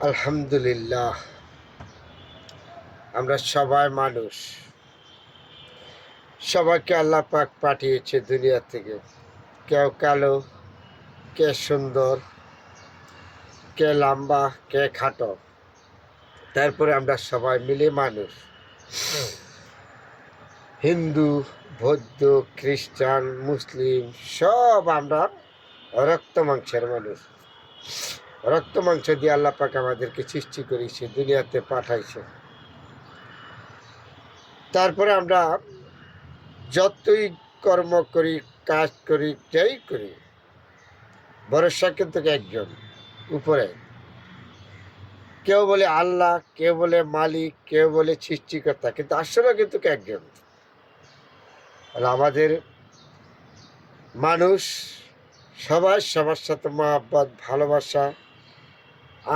আলহামদুলিল্লাহ, আমরা সবাই মানুষ। সবাইকে আল্লাহ পাক পাঠিয়েছে দুনিয়া থেকে। কেউ কালো, কে সুন্দর, কে লম্বা, কে খাটো। তারপরে আমরা সবাই মিলে মানুষ। হিন্দু, বৌদ্ধ, খ্রিস্টান, মুসলিম সব আমরা রক্ত মাংসের মানুষ। রক্ত মাংস দিয়ে আল্লাহ পাক আমাদেরকে সৃষ্টি করেছে, দুনিয়াতে পাঠাইছে। তারপরে আমরা যতই কর্ম করি, কাজ করি, যাই করি, ভরসা কিন্তু একজন উপরে। কেউ বলে আল্লাহ, কেউ বলে মালিক, কেউ বলে সৃষ্টিকর্তা, কিন্তু আসলে কিন্তু একজন। আর আমাদের মানুষ সবাই সবার সাথে মহব্বত, ভালোবাসা,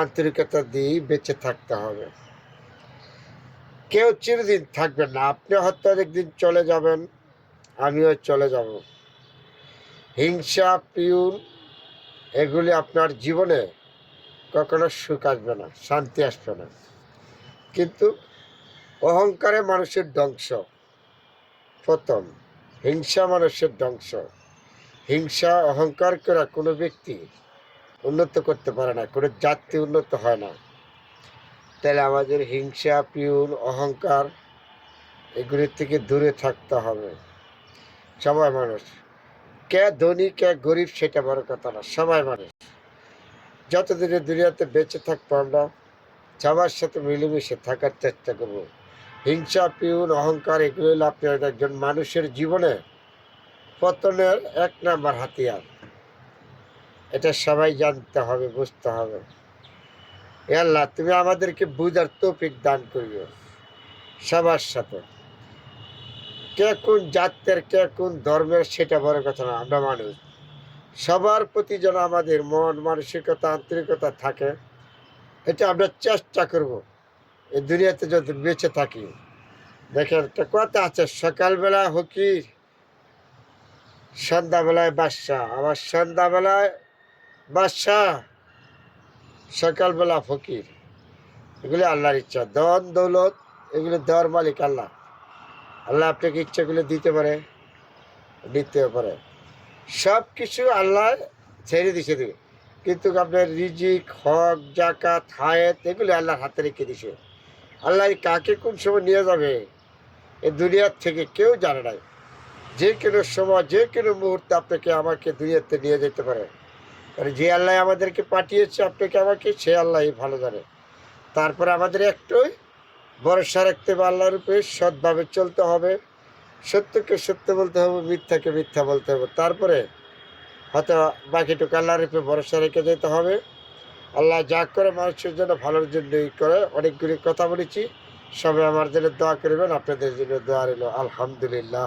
আন্তরিকতা দিয়ে বেঁচে থাকতে হবে। কেউ চিরদিন থাকবেন না। আপনি হয়তো একদিন চলে যাবেন, আমিও চলে যাব। হিংসা, পিউন, এগুলি আপনার জীবনে কখনো সুখ আসবে না, শান্তি আসবে না। কিন্তু অহংকারে মানুষের ধ্বংস। প্রথম হিংসা মানুষের ধ্বংস। হিংসা, অহংকার করা কোনো ব্যক্তি উন্নত করতে পারে না, কোনো জাতি উন্নত হয় না। তাহলে আমাদের হিংসা, পিউন, অহংকার এগুলির থেকে দূরে থাকতে হবে। সবাই মানুষ, কে ধনী কে গরিব সেটা বড় কথা না, সবাই মানুষ। যতদিনে দুনিয়াতে বেঁচে থাকবো আমরা সবার সাথে মিলেমিশে থাকার চেষ্টা করব। হিংসা, পিউন, অহংকার এগুলো হলো আপনার একজন মানুষের জীবনে পতনের এক নাম্বার হাতিয়ার। এটা সবাই জানতে হবে, বুঝতে হবে। এ আল্লাহ, তুমি আমাদেরকে বুঝার তৌফিক দান করিও। সবার সাথে, কে কোন জাতের, কে কোন ধর্মের সেটা বড় কথা না, আমরা মানুষ। সবার প্রতি যেন আমাদের মন মানসিকতা, আন্তরিকতা থাকে, এটা আমরা চেষ্টা করব এই দুনিয়াতে যদি বেঁচে থাকি। দেখেন, একটা কথা আছে, সকালবেলা ফকির, সন্ধ্যাবেলায় বাদশাহ, আবার সন্ধ্যাবেলায় বাদশাহ, সকালবেলা ফকির। এগুলি আল্লাহর ইচ্ছা। ধন দৌলত এগুলো দেওয়ার মালিক আল্লাহ। আল্লাহ আপনাকে ইচ্ছাগুলো দিতে পারে, দিতেও পারে। সব কিছু আল্লাহ ছেড়ে দিছে দিবে, কিন্তু আপনার রিজিক, হক, জাকাত, হায়াত এগুলি আল্লাহর হাতে রেখে দিছে। আল্লাহ কাকে কোন সময় নিয়ে যাবে এই দুনিয়ার থেকে কেউ জানে নাই। যে কোনো সময়, যে কোনো মুহূর্তে আপনাকে আমাকে দুনিয়াতে নিয়ে যেতে পারে। কারণ যে আল্লাহ আমাদেরকে পাঠিয়েছে আপনাকে আমাকে, সে আল্লাহই ভালো জানে। তারপরে আমাদের একটাই ভরসা রাখতে হবে আল্লাহর উপরে, সৎভাবে চলতে হবে, সত্যকে সত্য বলতে হবে, মিথ্যাকে মিথ্যা বলতে হবে। তারপরে হয়তো বাকিটুকু আল্লাহর উপরে ভরসা রেখে যেতে হবে। আল্লাহ যা করে মানুষের জন্য ভালোর জন্যই করে। অনেকগুলি কথা বলেছি, সবাই আমার জন্য দোয়া করবেন, আপনাদের জন্য দোয়া রইল। আলহামদুলিল্লাহ।